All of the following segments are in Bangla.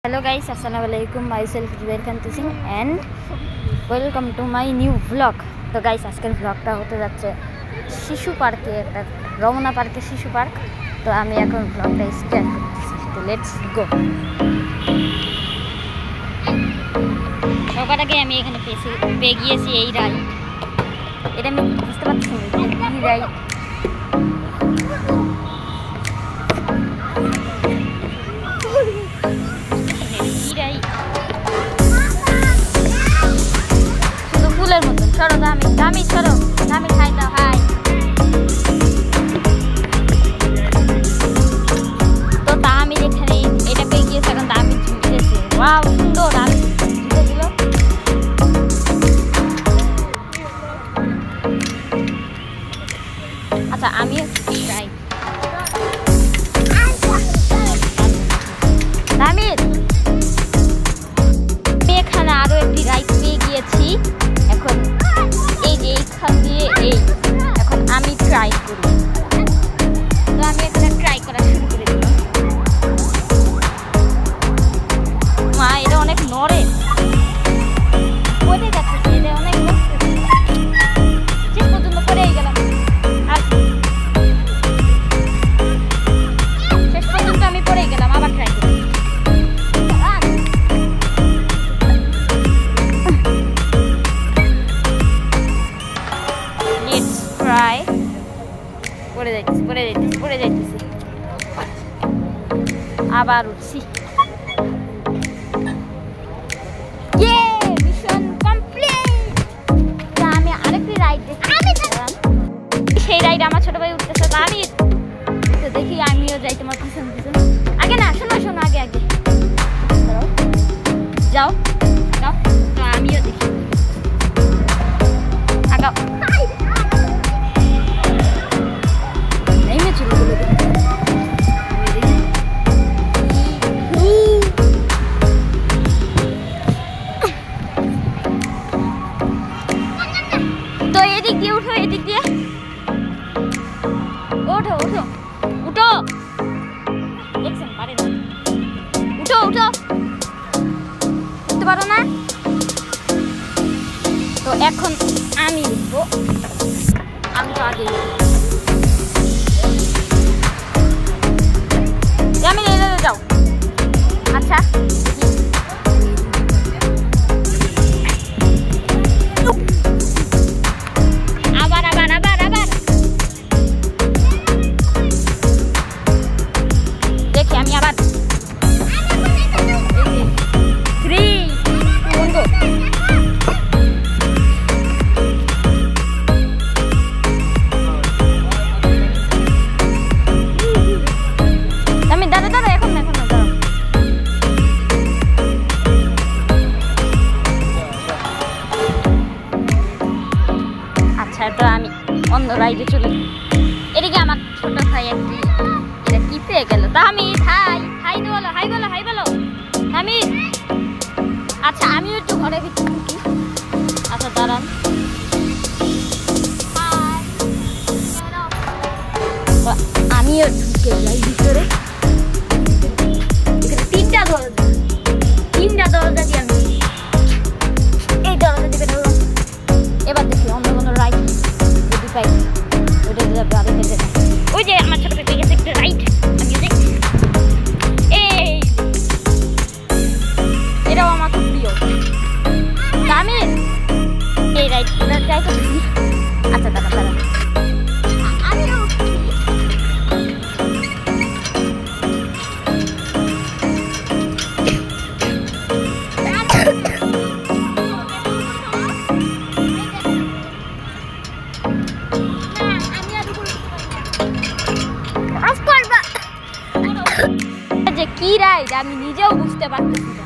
Hello guys, assalamualaikum. Myself Zubair Khan Singh and welcome to my new vlog. তো গাইস আজকের ব্লগটা হতে যাচ্ছে শিশু পার্কে, একটা রমনা পার্কে শিশু পার্ক। তো আমি এখন ব্লগটা স্টার্ট করতেছি। তো লেটস গো। সবার আগে আমি এখানে পেয়ে গিয়েছি এই রাইড। এটা আমি বুঝতে পারছি না কি রাইড। ফুলের মতন সরো দামি সরো দামি খাই দাও হাই। তো তা আমি এখানে এটা পেয়ে গিয়েছে, এখন দামি ঝুলতেছে। ওয়াও সুন্দর, আমি ঝুলে দিল। আচ্ছা আমি ট্রাই দামির এখানে আরো একটি রাইড পেয়ে গিয়েছি। এখন এই যে এইখান দিয়ে এখন আমি ট্রাই করি। তো আমি এখানে ট্রাই করা শুরু করে দিলাম। মা এটা অনেক নড়ে, পড়ে যাচ্ছে, এটা অনেক শেষ পর্যন্ত পড়েই গেলাম। আর শেষ পর্যন্ত আমি পড়েই গেলাম, আবার ট্রাই করি। পড়ে যাইতেছি আবার উঠছি। Mission complete. আমি আরেকটি রাইড দেখছি, সেই রাইড আমার ছোট ভাই উঠতেছে। আমি তো দেখি আমিও যাই তোমার পিছন পিছন। আগে না, শোনো আগে যাও যাও। তো আমিও দেখি, আগাও। তো এদিক দিয়ে উঠো, এদিক দিয়ে ওঠো উঠো দেখছেন পারে না। উঠো উঠতে পারো না। তো এখন আমি উঠবো, আমি তো আগে আমি যাও। আচ্ছা দেখি আমি আবার 3 2 1 আমি দাদা এখন না দাও। আচ্ছা তো আমি অন্য রাইডে চলে। এদিকে আমার ছোট ভাই একটি এটা কি পেয়ে গেল। তা আমি হাই বলো আমি। আচ্ছা আমিও একটু ঘরে ভিতরে ঢুকি। আচ্ছা দাঁড়ান, আমিও ঢুকে যাই ভিতরে। তিনটা দরজা দিয়ে আমি এই দরজা থেকে ঢুকলাম। এবার দেখি অন্য কোনো রাইড যদি পাই ওটা যাবে আগে থেকে। ওই যে আমার ছোট পেয়ে গেছে একটা রাইড, আমি দেখি। এটাও আমার খুব প্রিয়। আমি এই রাইডটা ট্রাই করছি। আচ্ছা দাদা যে কি রাইড আমি নিজেও বুঝতে পারতেছি না।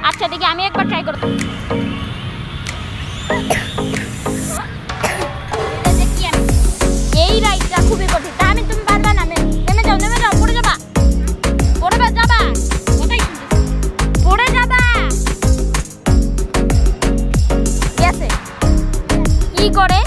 আচ্ছা দেখি আমি একবার ট্রাই করব। এই রাইডটা খুবই কঠিন। আমি তুমি পারবা না, নেমে যাও পড়ে যাবা কোথায় পড়ে যাবা। ঠিক আছে কি করে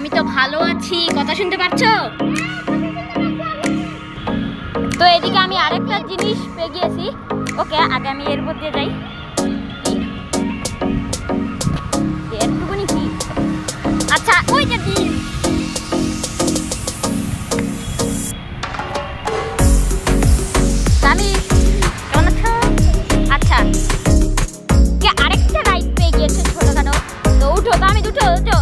আমি তো ভালো আছি, কথা শুনতে পাচ্ছো? তো এদিকে আমি আরেকটা জিনিস পেয়ে গিয়েছি। ওকে, আগে আমি এর মধ্যে যাই। এরটুকুনি কি? আচ্ছা, ওই যে ডিম। আমি কেমন আছো? আচ্ছা, আরেকটা রাইড পেয়ে গিয়েছে ছোটখাটো। তো উঠো, তো আমি দুটো উঠো।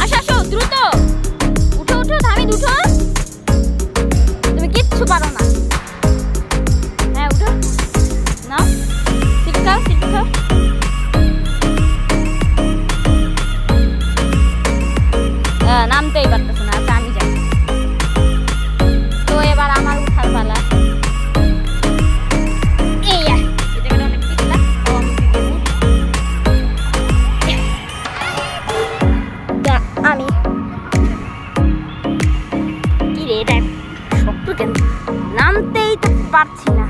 আসো আসো, দ্রুত উঠো উঠো, আমি দুটো। তুমি কিচ্ছু পারো না। হ্যাঁ উঠো, নাও, সিট খাও, সিট খাও। নামতেই পারতেছে না। আচ্ছা আমি যাই। তো এবার আমার উঠার পালা। আমি কি রে, এটা শক্ত কেন? নামতেই তো পারছি না।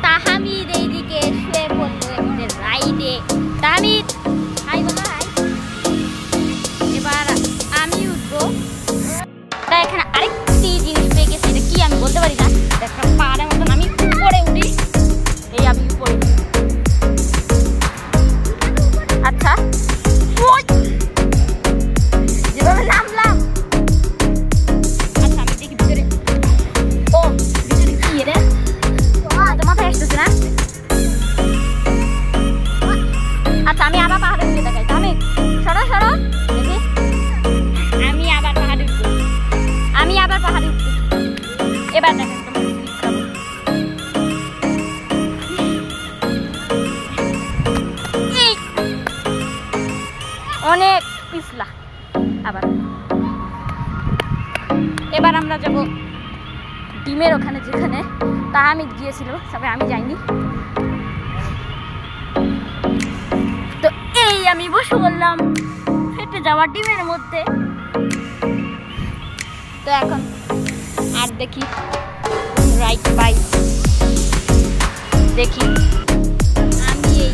তাহমিদ এইদিকে শুয়ে পড়লো একটা রাইডে। তাহমিদ হাই বলো, হাই। এবার আমি উঠবো। এখানে আরেকটি জিনিস পেয়ে গেছি। এটা কি আমি বলতে পারি না। একটা পাহাড়ের মতন আমি উপরে উঠি। এই আমি উপরে। আচ্ছা, যেভাবে নামলাম। আচ্ছা আমি দেখি ভিতরে। ও ভিতরে কি রে? তো মাথায় আসতেছে না। আচ্ছা আমি আবার পাহাড়ে উঠে দেখাই। আমি সরো সরো দেখি। আমি আবার পাহাড়ে উঠবো। আমি আবার পাহাড়ে উঠবো। এবার দেখেন অনেক পিছলা। আবার এবার আমরা যাব ডিমের ওখানে, যেখানে তাহমিদ গিয়েছিল, তবে আমি যাইনি। তো এই আমি বসে বললাম ফেটে যাওয়া ডিমের মধ্যে। তো এখন আর দেখি রাইট পাই। দেখি আমি এই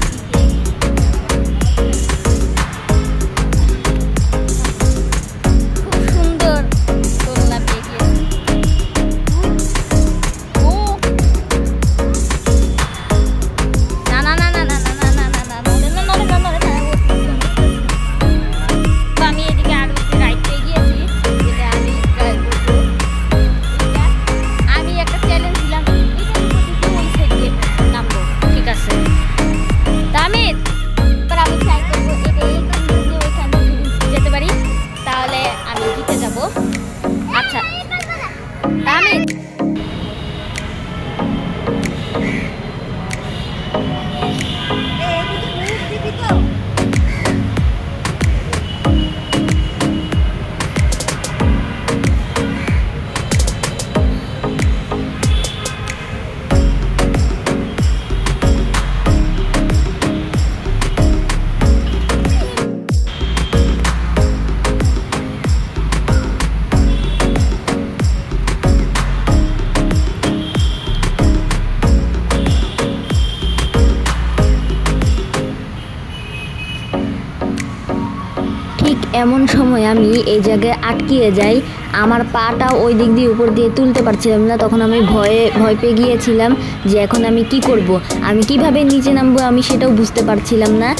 এমন সময় আমি এই জায়গায় আটকিয়ে যাই। আমার পাটা ওই দিক দিয়ে উপর দিয়ে তুলতে পারছিলাম না। তখন আমি ভয় পেয়ে গিয়েছিলাম যে এখন আমি কি করব, আমি কিভাবে নিচে নামবো আমি সেটাও বুঝতে পারছিলাম না।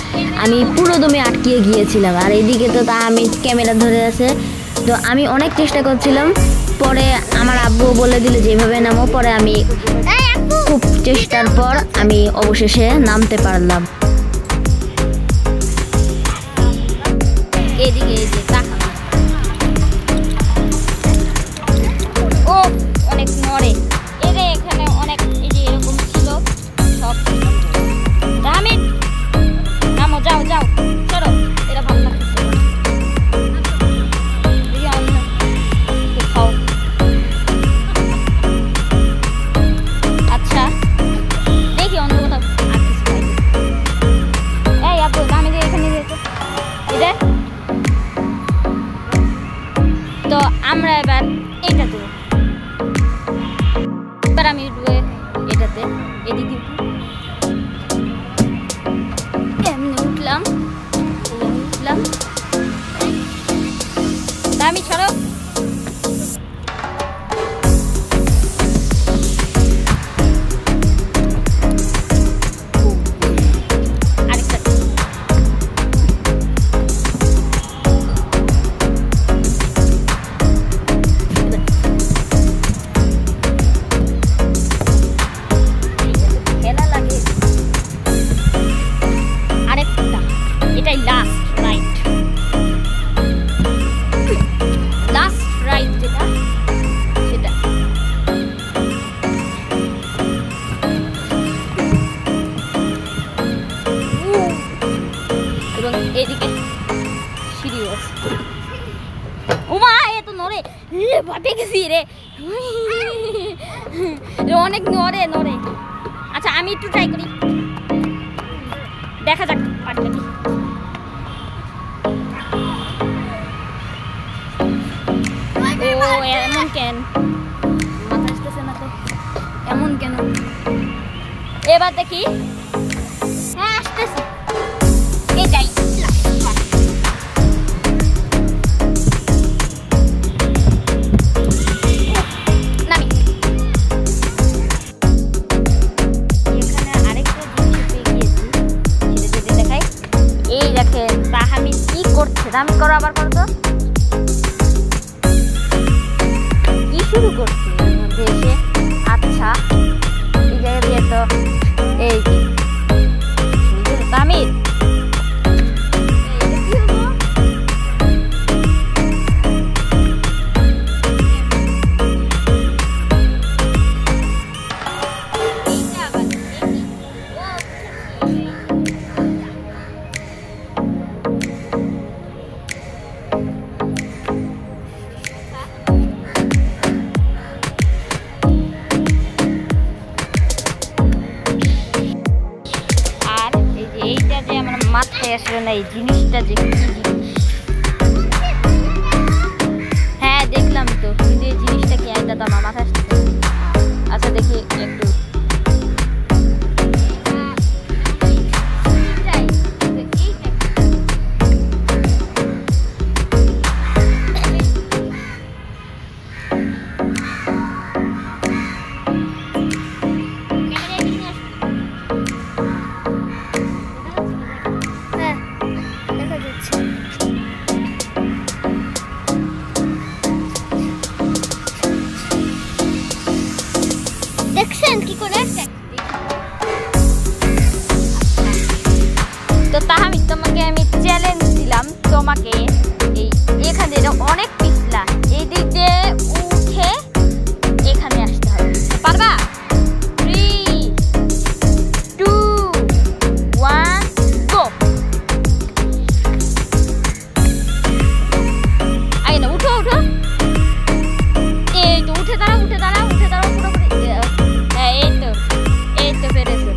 আমি পুরো দমে আটকিয়ে গিয়েছিলাম। আর এইদিকে তো আমি ক্যামেরা ধরে আছে। তো আমি অনেক চেষ্টা করছিলাম। পরে আমার আব্বু বলে দিল যেভাবে নামো। পরে আমি খুব চেষ্টার পর আমি অবশেষে নামতে পারলাম। এদিকে এই যে ও অনেক নড়ে। এরে এখানে অনেক এই যে এরকম ছিল সব। তাহমিদ নামো, যাও যাও, চলো। এটা ভালো লাগছে। আচ্ছা দেখি অন্য কোথাও আর কিছু আমি সরো। এদিকে সিঁড়ি আছে। ওমা এ তো নড়ে, বাটে গেছি রে, অনেক নড়ে নড়ে। আচ্ছা আমি একটু ট্রাই করি, দেখা যাক পারি নাকি। ও এমন কেন, মাথা আসতেছে না তো, এমন কেন? এবার দেখি, হ্যাঁ আসতেছি। এটাই আমি করো, আবার করো তো। কি শুরু করছি এর মধ্যে এসে? আচ্ছা এই জায়গা দিয়ে তো এই যে তামিল মাথায় আসলে না এই জিনিসটা যে কি জিনিস। হ্যাঁ দেখলাম তো, কিন্তু এই জিনিসটা কি এটা তো আমার মাথায় আসছে। আচ্ছা দেখি একটু, দেখছেন কি করে? তো তাহমি তোমাকে আমি চ্যালেঞ্জ দিলাম, তোমাকে এই এখানে অনেক পিছলা, এই দিক দিয়ে উঠে এখানে আসতে হবে। পারবা? 3 2 1 গো। আগে না উঠো উঠো, এই তো উঠে দাঁড়াও উঠে দাঁড়াও উঠে দাঁড়াও পুরোপুরি। এই তো পেরেছে।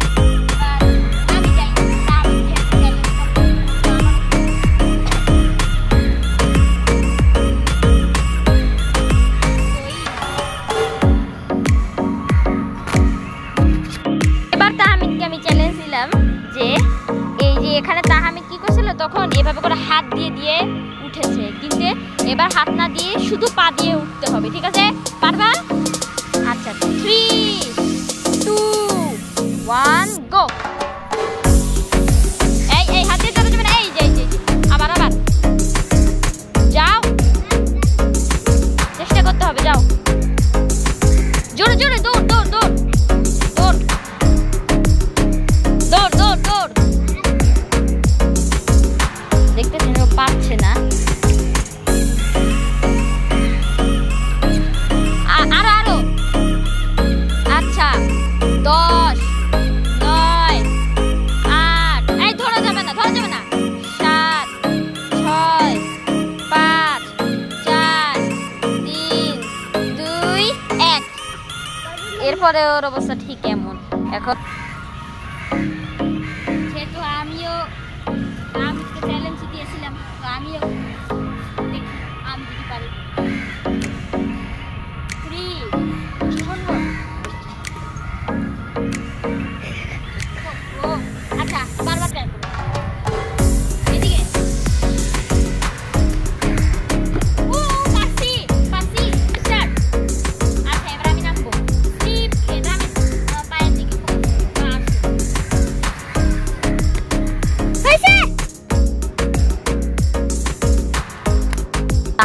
এবার তাহমিদকে আমি চ্যালেঞ্জ দিলাম যে এই যে এখানে তাহমিদ কি করছিল, তখন এভাবে করে হাত দিয়ে দিয়ে উঠেছে, কিন্তু এবার হাত না দিয়ে শুধু পা দিয়ে উঠতে হবে, ঠিক আছে? পারবা? আচ্ছা 3 2 1 গো। এই এই হাত দিয়ে যাবে না, এই যে আবার আবার যাও, চেষ্টা করতে হবে, যাও জোরে জোরে, দৌড় দৌড় দৌড় দৌড় দৌড় দৌড় দৌড়। দেখতেছেন ও পারছে না, আরো আরো। আচ্ছা 10 9 8, এই ধরা যাবে না 7 6 5 4 3 2 1। এরপরে ওর অবস্থা ঠিক এমন। এখন যেহেতু আমিও চ্যালেঞ্জ দিয়েছিলাম, তো আমিও দেখি আমি যদি পারি। 3 আচ্ছা বারবার ট্রাই করো, এদিকে। ও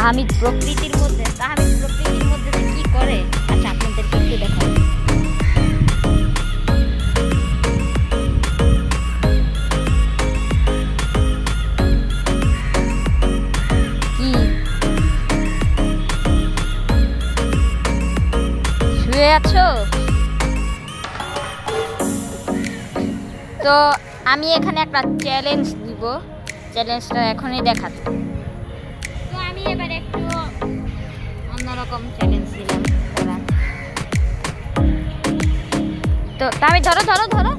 তাহমিদ প্রকৃতির মধ্যে যে কি করে, আচ্ছা আপনাদেরকে একটু দেখাই। কি শুয়ে আছো? তো আমি এখানে একটা চ্যালেঞ্জ দিব, চ্যালেঞ্জটা এখনই দেখাতে। তো আমি এবার একটু অন্যরকম চ্যালেঞ্জ দিলাম। তো আমি ধরো ধরো ধরো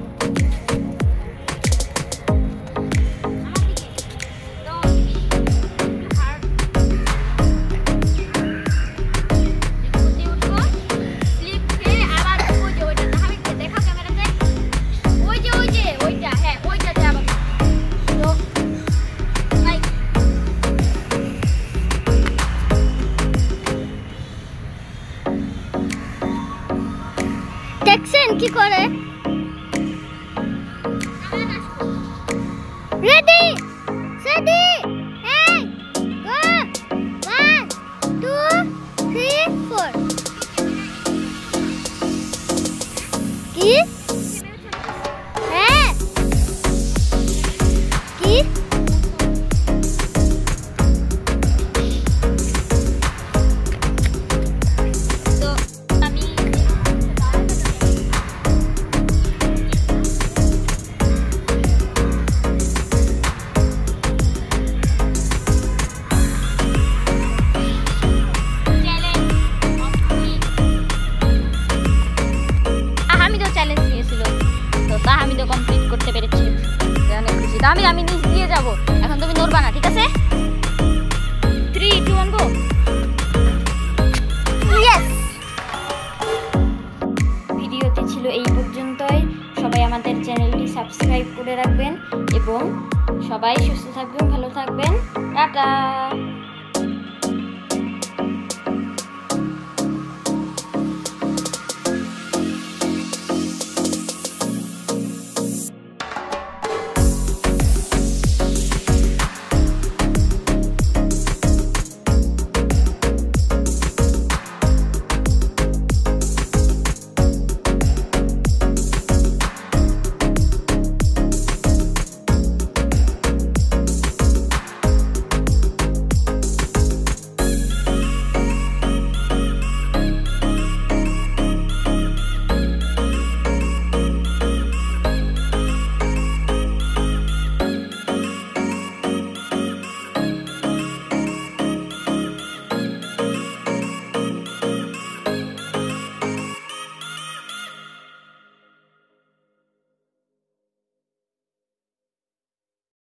দেখছেন কি করে? রেডি সেডি এই গো 1 2 3 4 কি হ্যাঁ কি তো আমি চ্যালেঞ্জ নিয়েছিল, তো তা আমি তো কমপ্লিট করতে পেরেছি, অনেক খুশি। তো আমি নিচ দিয়ে যাব, এখন তুমি নড়বা না, ঠিক আছে? 3 2 1 গো। ইয়েস। ভিডিওটি ছিল এই পর্যন্তই। সবাই আমাদের চ্যানেলটি সাবস্ক্রাইব করে রাখবেন এবং সবাই সুস্থ থাকবেন, ভালো থাকবেন। টাটা।